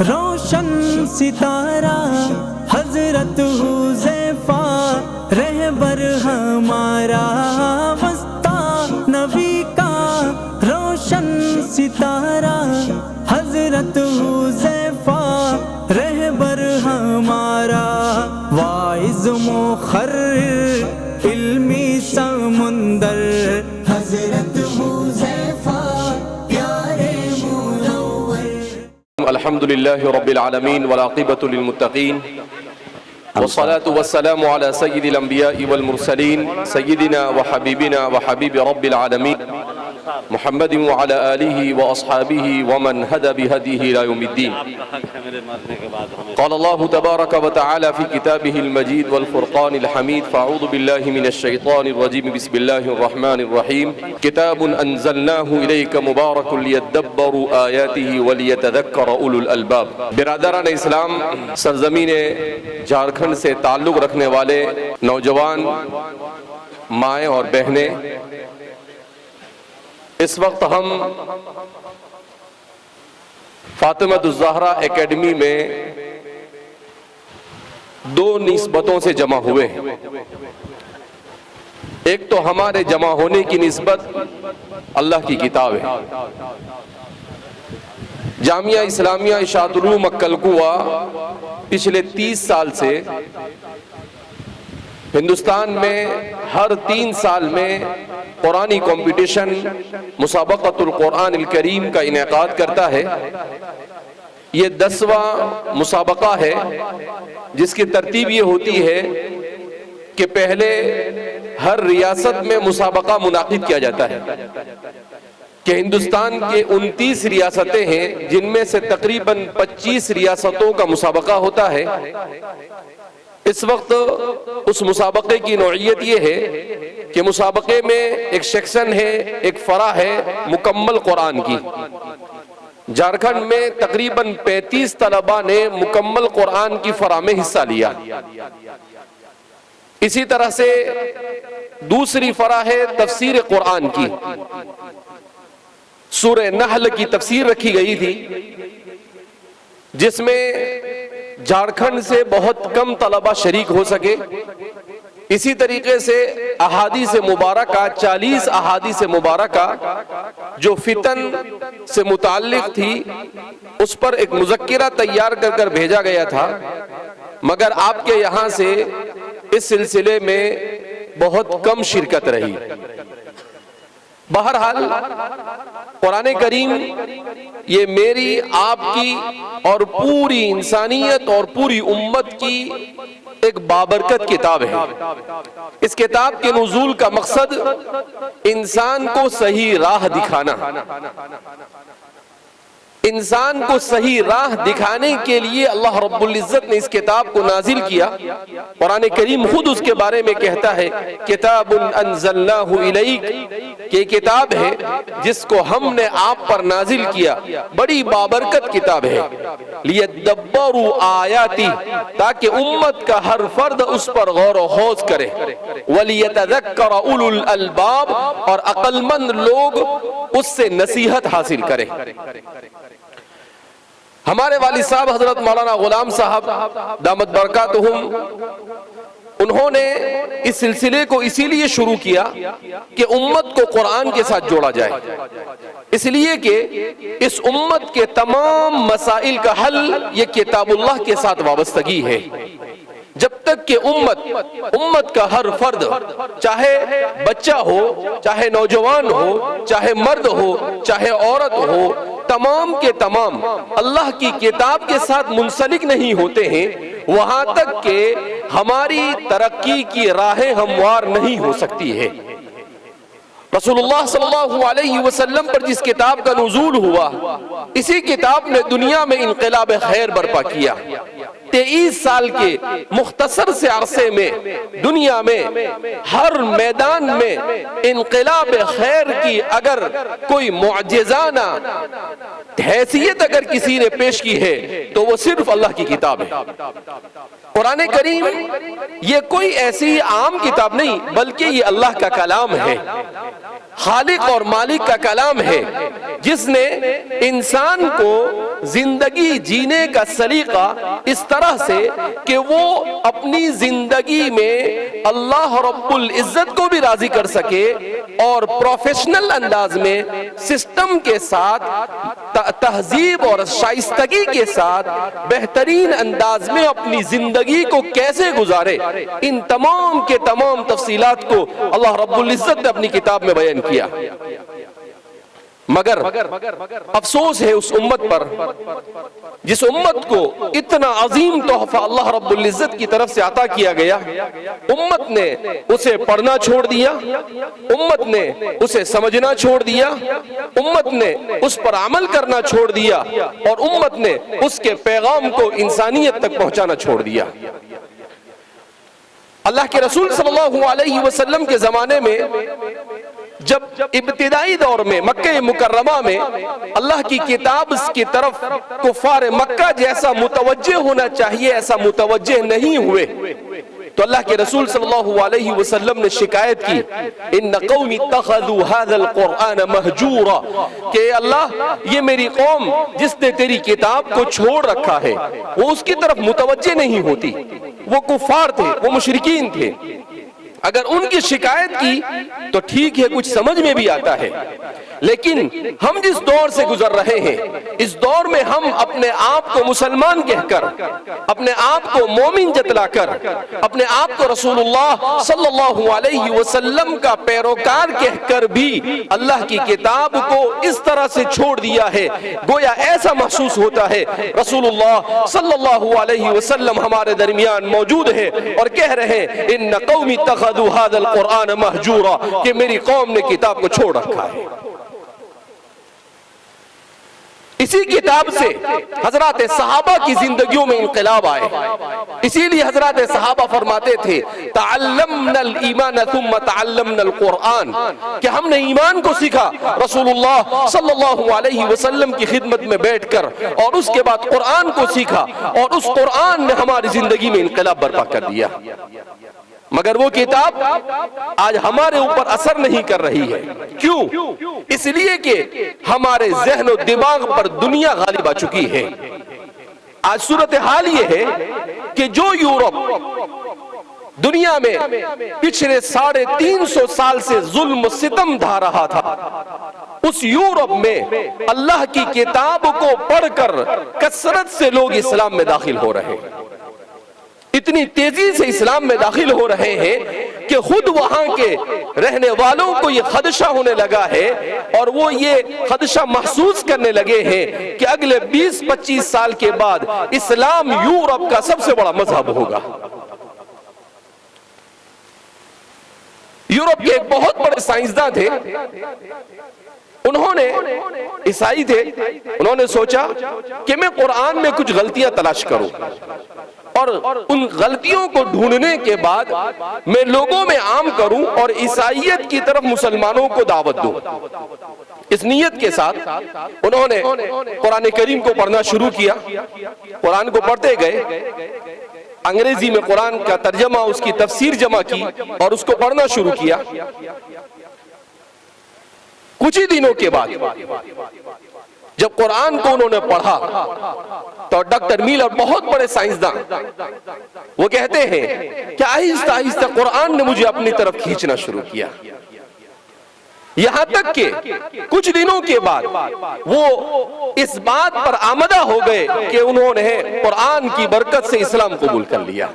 روشن ستارہ حضرت حذیفہ رہبر ہمارا مستاں نبی کا روشن ستارہ حضرت حذیفہ رہبر ہمارا واعظ مقرر علمی سمندر حضرت حذیفہ پیارے منور۔ الحمد لله رب العالمين والعاقبة للمتقين والصلاة والسلام على سيد الأنبياء والمرسلين سيدنا وحبيبنا وحبيب رب العالمين محمد وعلى آله وأصحابه ومن هدى بهديه إلى يوم الدين۔ قال الله تبارك وتعالى في كتابه المجيد والفرقان الحميد فأعوذ بالله من الشيطان الرجيم بسم الله الرحمن الرحيم كتاب أنزلناه إليك مبارك ليدبروا آياته وليتذكر أولو الألباب۔ برادران اسلام، سرزمین جھارکھنڈ سے تعلق رکھنے والے نوجوان مائیں اور بہنیں، اس وقت ہم فاطمۃ الزہرا اکیڈمی میں دو نسبتوں سے جمع ہوئے ہیں۔ ایک تو ہمارے جمع ہونے کی نسبت اللہ کی کتاب ہے۔ جامعہ اسلامیہ اشاعت العلوم مکلکوا پچھلے 30 سال سے ہندوستان میں ہر 3 سال میں قرآنی کمپٹیشن مسابقۃ القرآن الکریم کا انعقاد کرتا ہے۔ یہ 10واں مسابقہ ہے جس کی ترتیب یہ ہوتی ہے کہ پہلے ہر ریاست میں مسابقہ منعقد کیا جاتا ہے کہ ہندوستان کے 29 ریاستیں ہیں جن میں سے تقریباً 25 ریاستوں کا مسابقہ ہوتا ہے۔ اس وقت اس مسابقے کی نوعیت یہ ہے کہ مسابقے میں ایک سیکشن ہے، ایک فرع ہے مکمل قرآن کی۔ جھارکھنڈ میں تقریباً 35 طلباء نے مکمل قرآن کی فرع میں حصہ لیا۔ اسی طرح سے دوسری فرع ہے تفسیر قرآن کی۔ سورہ نحل کی تفسیر رکھی گئی تھی جس میں جھارکھنڈ سے بہت کم طلباء شریک ہو سکے۔ اسی طریقے سے احادیث مبارکہ 40 احادیث مبارکہ جو فتن سے متعلق تھی اس پر ایک مذکرہ تیار کر بھیجا گیا تھا، مگر آپ کے یہاں سے اس سلسلے میں بہت کم شرکت رہی۔ بہرحال قرآن کریم یہ میری، آپ کی اور پوری انسانیت اور پوری امت کی ایک بابرکت کتاب ہے۔ اس کتاب کے نزول کا مقصد انسان کو صحیح راہ دکھانا۔ انسان کو صحیح راہ دکھانے کے لیے اللہ رب العزت نے اس کتاب کو نازل کیا۔ قرآن کریم خود اس کے بارے میں کہتا ہے کتاب انزلناہ الیک، کہ کتاب ہے جس کو ہم نے آپ پر نازل کیا، بڑی بابرکت کتاب ہے۔ لیدبروا آیاتی، تاکہ امت کا ہر فرد اس پر غور و خوض کرے۔ ولیتذکر اولو الالباب، اور عقل مند لوگ اس سے نصیحت حاصل کریں۔ ہمارے والد صاحب حضرت مولانا غلام صاحب دامت برکاتہم، انہوں نے اس سلسلے کو اسی لیے شروع کیا کہ امت کو قرآن کے ساتھ جوڑا جائے، اس لیے کہ اس امت کے تمام مسائل کا حل یہ کتاب اللہ کے ساتھ وابستگی ہے۔ جب تک کہ امت کا ہر فرد، چاہے بچہ ہو، چاہے نوجوان ہو، چاہے مرد ہو، چاہے عورت ہو، تمام کے تمام اللہ کی کتاب کے ساتھ منسلک نہیں ہوتے ہیں، وہاں تک کہ ہماری ترقی کی راہیں ہموار نہیں ہو سکتی ہے۔ رسول اللہ صلی اللہ علیہ وسلم پر جس کتاب کا نزول ہوا، اسی کتاب نے دنیا میں انقلاب خیر برپا کیا۔ 23 سال کے مختصر سے عرصے میں دنیا میں ہر میدان میں انقلاب خیر کی اگر کوئی معجزانہ حیثیت اگر کسی نے پیش کی ہے تو وہ صرف اللہ کی کتاب ہے۔ قرآن کریم یہ کوئی ایسی عام کتاب نہیں بلکہ یہ اللہ کا کلام ہے، خالق اور مالک کا کلام ہے، جس نے انسان کو زندگی جینے کا سلیقہ اس طرح سے کہ وہ اپنی زندگی میں اللہ رب العزت کو بھی راضی کر سکے اور پروفیشنل انداز میں سسٹم کے ساتھ تہذیب اور شائستگی کے ساتھ بہترین انداز میں اپنی زندگی کو کیسے گزارے، ان تمام کے تمام تفصیلات کو اللہ رب العزت نے اپنی کتاب میں بیان کیا۔ مگر افسوس ہے اس امت پر جس امت کو اتنا عظیم تحفہ اللہ رب العزت کی طرف سے عطا کیا گیا، امت نے اسے پڑھنا چھوڑ دیا، امت نے اسے سمجھنا چھوڑ دیا، امت نے اس پر عمل کرنا چھوڑ دیا اور امت نے اس کے پیغام کو انسانیت تک پہنچانا چھوڑ دیا۔ اللہ کے رسول صلی اللہ علیہ وسلم کے زمانے میں جب ابتدائی دور میں مکہ مکرمہ میں اللہ کی کتاب کی طرف کفار مکہ جیسا متوجہ ہونا چاہیے ایسا متوجہ نہیں ہوئے، تو اللہ کے رسول صلی اللہ علیہ وسلم نے شکایت کی، ان قوم اتخذوا هذا القرآن مہجورا، کہ اللہ یہ میری قوم جس نے تیری کتاب کو چھوڑ رکھا ہے وہ اس کی طرف متوجہ نہیں ہوتی۔ وہ کفار تھے، وہ مشرکین تھے، اگر ان کی شکایت کی تو ٹھیک ہے، کچھ سمجھ میں بھی آتا ہے، لیکن ہم جس دور سے گزر رہے ہیں اس دور میں ہم اپنے آپ کو مسلمان کہہ کر، اپنے آپ کو مومن جتلا کر، اپنے آپ کو رسول اللہ صلی اللہ علیہ وسلم کا پیروکار کہہ کر بھی اللہ کی کتاب کو اس طرح سے چھوڑ دیا ہے گویا ایسا محسوس ہوتا ہے رسول اللہ صلی اللہ علیہ وسلم ہمارے درمیان موجود ہے اور کہہ رہے ہیں ان قوم اتخذوا هذا القرآن مہجورا، کہ میری قوم نے کتاب کو چھوڑ رکھا ہے۔ اسی کتاب سے حضرات صحابہ کی زندگیوں میں انقلاب آئے، اسی لیے حضرات صحابہ فرماتے تھے تعلمنا الایمان ثم تعلمنا القرآن، کہ ہم نے ایمان کو سیکھا رسول اللہ صلی اللہ علیہ وسلم کی خدمت میں بیٹھ کر، اور اس کے بعد قرآن کو سیکھا اور اس قرآن نے ہماری زندگی میں انقلاب برپا کر دیا۔ مگر وہ کتاب آج ہمارے اوپر اثر نہیں کر رہی ہے، کیوں؟ اس لیے کہ ہمارے ذہن و دماغ پر دنیا غالب آ چکی ہے۔ آج صورتحال یہ ہے کہ جو یورپ دنیا میں پچھلے 350 سال سے ظلم و ستم ڈھا رہا تھا، اس یورپ میں اللہ کی کتاب کو پڑھ کر کثرت سے لوگ اسلام میں داخل ہو رہے ہیں، اتنی تیزی سے اسلام میں داخل ہو رہے ہیں کہ خود وہاں کے رہنے والوں کو یہ خدشہ ہونے لگا ہے اور وہ یہ خدشہ محسوس کرنے لگے ہیں کہ اگلے 20-25 سال کے بعد اسلام یورپ کا سب سے بڑا مذہب ہوگا۔ یورپ کے ایک بہت بڑے سائنسداں تھے، انہوں نے عیسائی تھے، انہوں نے سوچا کہ میں قرآن میں کچھ غلطیاں تلاش کروں اور ان غلطیوں کو ڈھونڈنے کے بعد میں لوگوں میں عام کروں اور عیسائیت کی طرف مسلمانوں کو دعوت دوں۔ اس نیت کے ساتھ انہوں نے قرآن کریم کو پڑھنا شروع کیا، قرآن کو پڑھتے گئے، انگریزی میں قرآن کا ترجمہ اس کی تفسیر جمع کی اور اس کو پڑھنا شروع کیا۔ کچھ ہی دنوں کے بعد جب قرآن کو انہوں نے پڑھا تو ڈاکٹر میلر بہت بڑے سائنسداں وہ کہتے ہیں کہ آہستہ آہستہ قرآن نے مجھے اپنی طرف کھینچنا شروع کیا، یہاں تک کہ کچھ دنوں کے بعد وہ اس بات پر آمدہ ہو گئے کہ انہوں نے قرآن کی برکت سے اسلام قبول کر لیا۔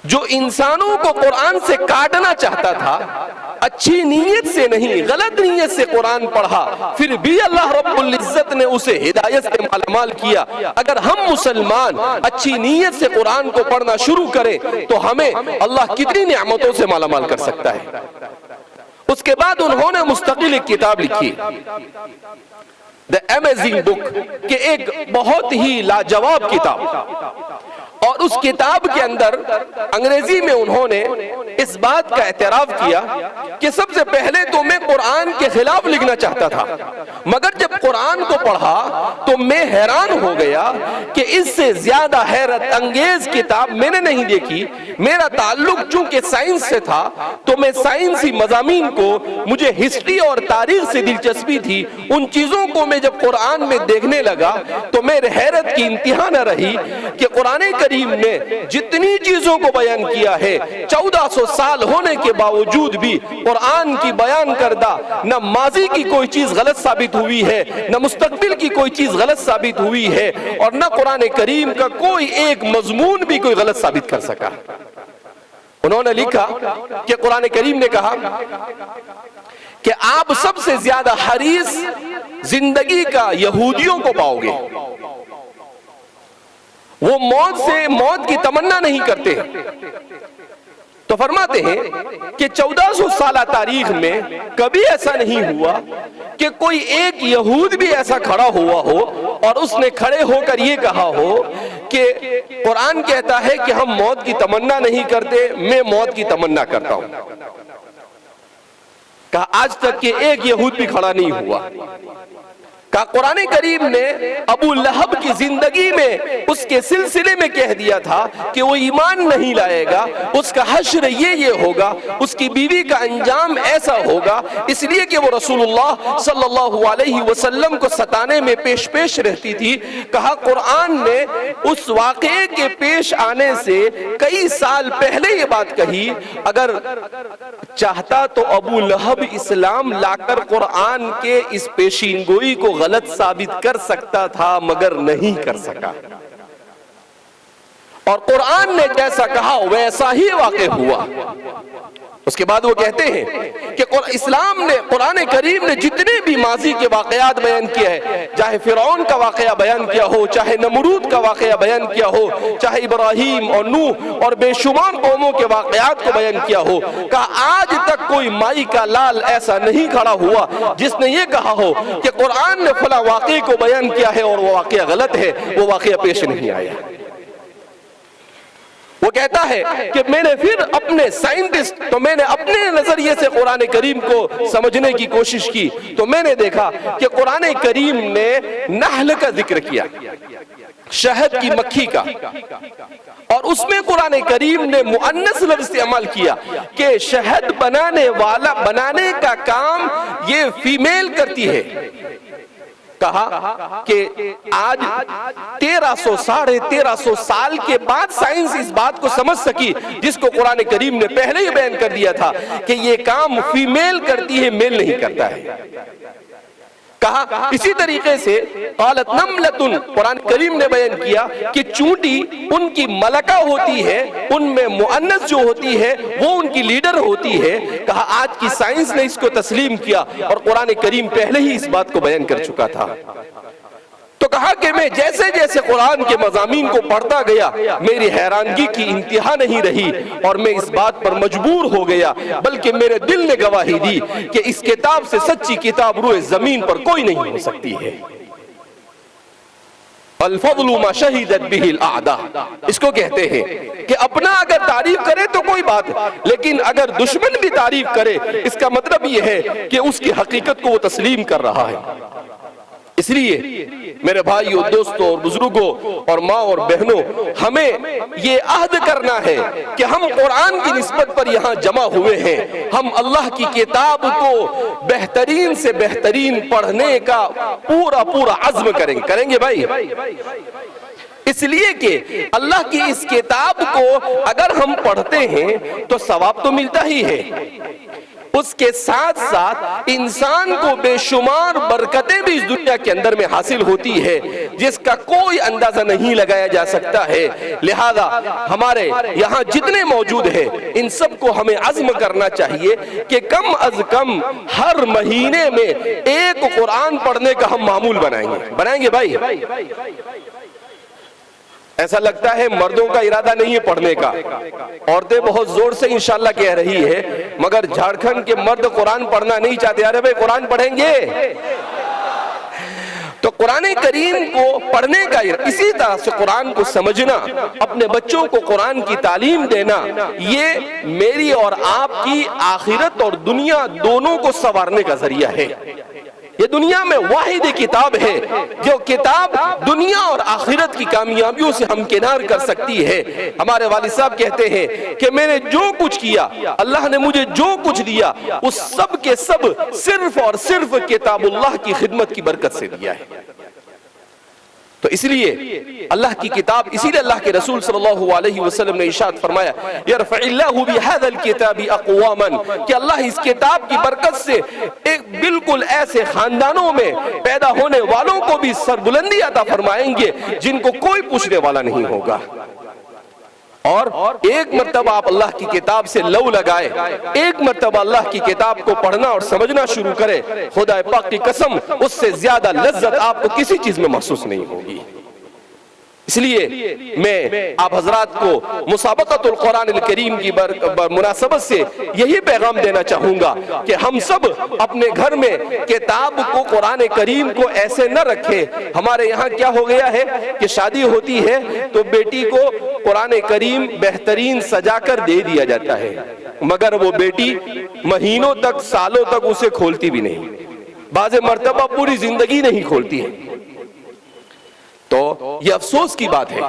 جو انسانوں کو قرآن سے کاٹنا چاہتا تھا، اچھی نیت سے نہیں غلط نیت سے قرآن پڑھا، پھر بھی اللہ رب العزت نے اسے ہدایت سے مالامال کیا۔ اگر ہم مسلمان اچھی نیت سے قرآن کو پڑھنا شروع کریں تو ہمیں اللہ کتنی نعمتوں سے مالامال کر سکتا ہے۔ اس کے بعد انہوں نے مستقل ایک کتاب لکھی دی امیزنگ بک، کہ ایک بہت ہی لاجواب کتاب، اور اس کتاب کے اندر انگریزی میں انہوں نے اس بات کا اعتراف کیا کہ سب سے پہلے تو میں قرآن کے خلاف لکھنا چاہتا تھا، مگر جب قرآن کو پڑھا تو میں حیران ہو گیا کہ اس سے زیادہ حیرت انگیز کتاب میں نے نہیں دیکھی۔ میرا تعلق چونکہ سائنس سے تھا تو میں سائنسی مضامین کو، مجھے ہسٹری اور تاریخ سے دلچسپی تھی، ان چیزوں کو میں جب قرآن میں دیکھنے لگا تو میرے حیرت کی انتہا نہ رہی کہ قرآن کریم نے جتنی چیزوں کو بیان کیا ہے، 1400 سال ہونے کے باوجود بھی قرآن کی بیان کردہ نہ ماضی کی کوئی چیز غلط ثابت ہوئی ہے، نہ مستقبل کی کوئی چیز غلط ثابت ہوئی ہے، اور نہ قرآن کریم کا کوئی ایک مضمون بھی کوئی غلط ثابت کر سکا۔ انہوں نے لکھا کہ قرآن کریم نے کہا کہ آپ سب سے زیادہ حریص زندگی کا یہودیوں کو پاؤ گے، وہ موت کی تمنا نہیں کرتے۔ تو فرماتے ہیں کہ 1400 سالہ تاریخ میں کبھی ایسا نہیں ہوا کہ کوئی ایک یہود بھی ایسا کھڑا ہوا ہو اور اس نے کھڑے ہو کر یہ کہا ہو کہ قرآن کہتا ہے کہ ہم موت کی تمنا نہیں کرتے، میں موت کی تمنا کرتا ہوں۔ کہا آج تک کہ ایک یہود بھی کھڑا نہیں ہوا۔ کہا قرآن کریم نے ابو لہب کی زندگی میں اس کے سلسلے میں کہہ دیا تھا کہ وہ ایمان نہیں لائے گا، اس کا حشر یہ ہوگا، اس کی بیوی کا انجام ایسا ہوگا، اس لیے کہ وہ رسول اللہ صلی اللہ علیہ وسلم کو ستانے میں پیش رہتی تھی۔ کہا قرآن نے اس واقعے کے پیش آنے سے کئی سال پہلے یہ بات کہی، اگر چاہتا تو ابو لہب اسلام لا کر قرآن کے اس پیشین گوئی کو غلط ثابت کر سکتا تھا، مگر نہیں کر سکا، اور قرآن نے جیسا کہا ویسا ہی واقع ہوا۔ اس کے بعد وہ کہتے ہیں کہ اسلام نے، قرآن کریم نے جتنے بھی ماضی کے واقعات بیان کیا ہے، چاہے فرعون کا واقعہ بیان کیا ہو، چاہے نمرود کا واقعہ بیان کیا ہو، چاہے ابراہیم اور نوح اور بے شمار قوموں کے واقعات کو بیان کیا ہو، کہا آج تک کوئی مائی کا لال ایسا نہیں کھڑا ہوا جس نے یہ کہا ہو کہ قرآن نے فلاں واقعے کو بیان کیا ہے اور وہ واقعہ غلط ہے، وہ واقعہ پیش نہیں آیا۔ وہ کہتا ہے کہ میں نے پھر اپنے سائنٹسٹ، تو میں نے اپنے نظریے سے قرآن کریم کو سمجھنے کی کوشش کی، تو میں نے دیکھا کہ قرآن کریم نے نحل کا ذکر کیا، شہد کی مکھی کا، اور اس میں قرآن کریم نے مؤنث لفظ استعمال کیا کہ شہد بنانے کا کام یہ فیمیل کرتی ہے۔ کہا کہ آج 1300 سال کے بعد سائنس اس بات کو سمجھ سکی جس کو قرآن کریم نے پہلے ہی بیان کر دیا تھا کہ یہ کام فیمیل کرتی ہے، میل نہیں کرتا ہے۔ کہا اسی طریقے سے قالت نملۃ، قرآن کریم نے بیان کیا کہ چونٹی ان کی ملکہ ہوتی ہے، ان میں مؤنث جو ہوتی ہے وہ ان کی لیڈر ہوتی ہے۔ کہا آج کی سائنس نے اس کو تسلیم کیا اور قرآن کریم پہلے ہی اس بات کو بیان کر چکا تھا۔ تو کہا کہ میں جیسے جیسے قرآن کے مضامین کو پڑھتا گیا میری حیرانگی کی انتہا نہیں رہی، اور میں اس بات پر مجبور ہو گیا، بلکہ میرے دل نے گواہی دی کہ اس کتاب سے سچی کتاب روئے زمین پر کوئی نہیں ہو سکتی ہے۔ الفضل ما شہدت بہ الاعداء، اس کو کہتے ہیں کہ اپنا اگر تعریف کرے تو کوئی بات، لیکن اگر دشمن بھی تعریف کرے اس کا مطلب یہ ہے کہ اس کی حقیقت کو وہ تسلیم کر رہا ہے۔ اس لیے میرے بھائیوں، دوستوں اور بزرگوں اور ماں اور بہنوں، ہمیں یہ عہد کرنا ہے کہ ہم قرآن کی نسبت پر یہاں جمع ہوئے ہیں، ہم اللہ کی کتاب کو بہترین سے بہترین پڑھنے کا پورا عزم کریں گے بھائی، اس لیے کہ اللہ کی اس کتاب کو اگر ہم پڑھتے ہیں تو ثواب تو ملتا ہی ہے، اس کے ساتھ ساتھ انسان کو بے شمار برکتیں بھی اس دنیا کے اندر میں حاصل ہوتی ہے جس کا کوئی اندازہ نہیں لگایا جا سکتا ہے۔ لہذا ہمارے یہاں جتنے موجود ہیں ان سب کو ہمیں عزم کرنا چاہیے کہ کم از کم ہر مہینے میں ایک قرآن پڑھنے کا ہم معمول بنائیں گے بھائی۔ ایسا لگتا ہے مردوں کا ارادہ نہیں ہے پڑھنے کا، عورتیں بہت زور سے انشاءاللہ کہہ رہی ہے، مگر جھارکھنڈ کے مرد قرآن پڑھنا نہیں چاہتے۔ ارے بھائی قرآن پڑھیں گے؟ تو قرآن کریم کو پڑھنے کا، اسی طرح سے قرآن کو سمجھنا، اپنے بچوں کو قرآن کی تعلیم دینا، یہ میری اور آپ کی آخرت اور دنیا دونوں کو سنوارنے کا ذریعہ ہے۔ یہ دنیا میں واحد کتاب ہے جو کتاب دنیا اور آخرت کی کامیابیوں سے ہمکنار کر سکتی ہے۔ ہمارے والد صاحب کہتے ہیں کہ میں نے جو کچھ کیا، اللہ نے مجھے جو کچھ دیا، اس سب کے سب صرف اور صرف کتاب اللہ کی خدمت کی برکت سے دیا ہے۔ تو اس لیے اللہ کی کتاب، اسی لیے اللہ کے رسول صلی اللہ علیہ وسلم نے ارشاد فرمایا یرفع اللہ بہذا الکتاب اقواما، کہ اللہ اس کتاب کی برکت سے ایک بالکل ایسے خاندانوں میں پیدا ہونے والوں کو بھی سربلندی عطا فرمائیں گے جن کو کوئی پوچھنے والا نہیں ہوگا۔ اور ایک مرتبہ آپ اللہ کی کتاب سے لو لگائے، ایک مرتبہ اللہ کی کتاب کو پڑھنا اور سمجھنا شروع کرے، خدا پاک کی قسم اس سے زیادہ لذت آپ کو کسی چیز میں محسوس نہیں ہوگی۔ اس لیے میں آپ حضرات کو مسابقۃ القرآن الکریم کی مناسبت سے یہی پیغام دینا چاہوں گا کہ ہم سب اپنے گھر میں کتاب کو، قرآن کریم کو ایسے نہ رکھیں۔ ہمارے یہاں کیا ہو گیا ہے کہ شادی ہوتی ہے تو بیٹی کو قرآن کریم بہترین سجا کر دے دیا جاتا ہے، مگر وہ بیٹی مہینوں تک، سالوں تک اسے کھولتی بھی نہیں، بعض مرتبہ پوری زندگی نہیں کھولتی ہے۔ تو یہ افسوس کی بات ہے،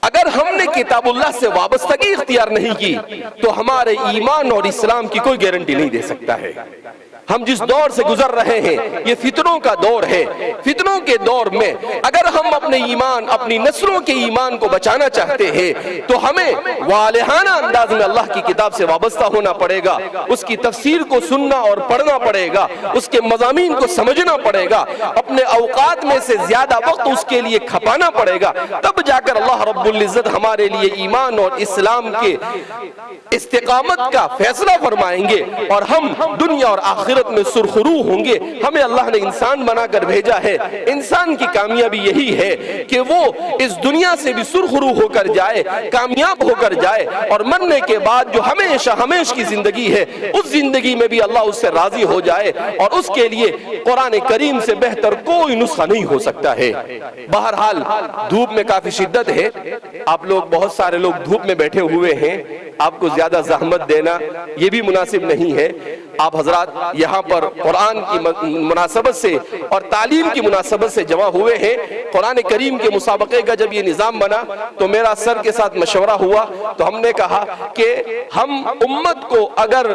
اگر ہم نے کتاب اللہ سے وابستگی اختیار نہیں کی تو ہمارے ایمان اور اسلام کی کوئی گارنٹی نہیں دے سکتا ہے۔ ہم جس دور سے گزر رہے ہیں یہ فتنوں کا دور ہے۔ فتنوں کے دور میں اگر ہم اپنے ایمان، اپنی نسلوں کے ایمان کو بچانا چاہتے ہیں تو ہمیں والہانہ انداز میں اللہ کی کتاب سے وابستہ ہونا پڑے گا، اس کی تفسیر کو سننا اور پڑھنا پڑے گا، اس کے مضامین کو سمجھنا پڑے گا، اپنے اوقات میں سے زیادہ وقت اس کے لیے کھپانا پڑے گا، تب جا کر اللہ رب العزت ہمارے لیے ایمان اور اسلام کے استقامت کا فیصلہ فرمائیں گے، اور ہم دنیا اور آخرت میں سرخرو ہوں گے۔ ہمیں اللہ نے انسان بنا کر بھیجا ہے، انسان کی کامیابی یہی ہے کہ وہ اس دنیا سے بھی سرخرو ہو کر جائے، کامیاب ہو کر جائے، اور مرنے کے بعد جو ہمیشہ ہمیش کی زندگی ہے اس زندگی میں بھی اللہ اس سے راضی ہو جائے، اور اس کے لیے قرآن کریم سے بہتر کوئی نسخہ نہیں ہو سکتا ہے۔ بہرحال دھوپ میں کافی شدت ہے، آپ لوگ بہت سارے لوگ دھوپ میں بیٹھے ہوئے ہیں، آپ کو زیادہ زحمت دینا یہ بھی مناسب نہیں ہے۔ آپ حضرات یہاں پر قرآن کی مناسبت سے اور تعلیم کی مناسبت سے جمع ہوئے ہیں۔ قرآن کریم کے مسابقے کا جب یہ نظام بنا تو میرا سر کے ساتھ مشورہ ہوا، تو ہم نے کہا کہ ہم امت کو اگر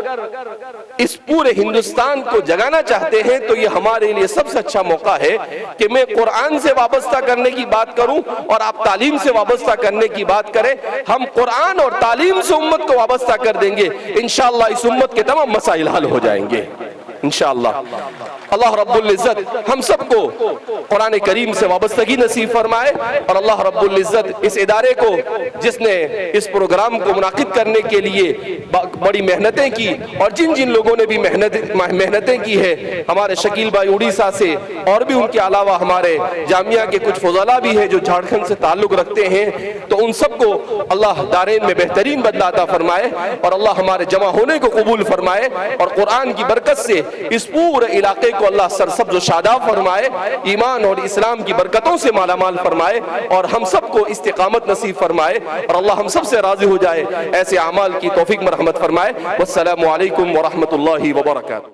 اس پورے ہندوستان کو جگانا چاہتے ہیں تو یہ ہمارے لیے سب سے اچھا موقع ہے کہ میں قرآن سے وابستہ کرنے کی بات کروں اور آپ تعلیم سے وابستہ کرنے کی بات کریں۔ ہم قرآن اور تعلیم سے امت کو وابستہ کر دیں گے، انشاءاللہ اس امت کے تمام مسائل حل ہو جائیں گے انشاءاللہ۔ اللہ رب العزت ہم سب کو قرآن کریم سے وابستگی نصیب فرمائے، اور اللہ رب العزت اس ادارے کو، جس نے اس پروگرام کو منعقد کرنے کے لیے بڑی محنتیں کی، اور جن جن لوگوں نے بھی محنتیں کی ہے، ہمارے شکیل بھائی اڑیسہ سے، اور بھی ان کے علاوہ ہمارے جامعہ کے کچھ فضلاء بھی ہیں جو جھارکھنڈ سے تعلق رکھتے ہیں، تو ان سب کو اللہ دارین میں بہترین بدلہ عطا فرمائے، اور اللہ ہمارے جمع ہونے کو قبول فرمائے، اور قرآن کی برکت سے اس پورے علاقے کو اللہ سرسبز و شاداب فرمائے، ایمان اور اسلام کی برکتوں سے مالا مال فرمائے، اور ہم سب کو استقامت نصیب فرمائے، اور اللہ ہم سب سے راضی ہو جائے، ایسے اعمال کی توفیق مرحمت فرمائے۔ والسلام علیکم ورحمۃ اللہ وبرکاتہ۔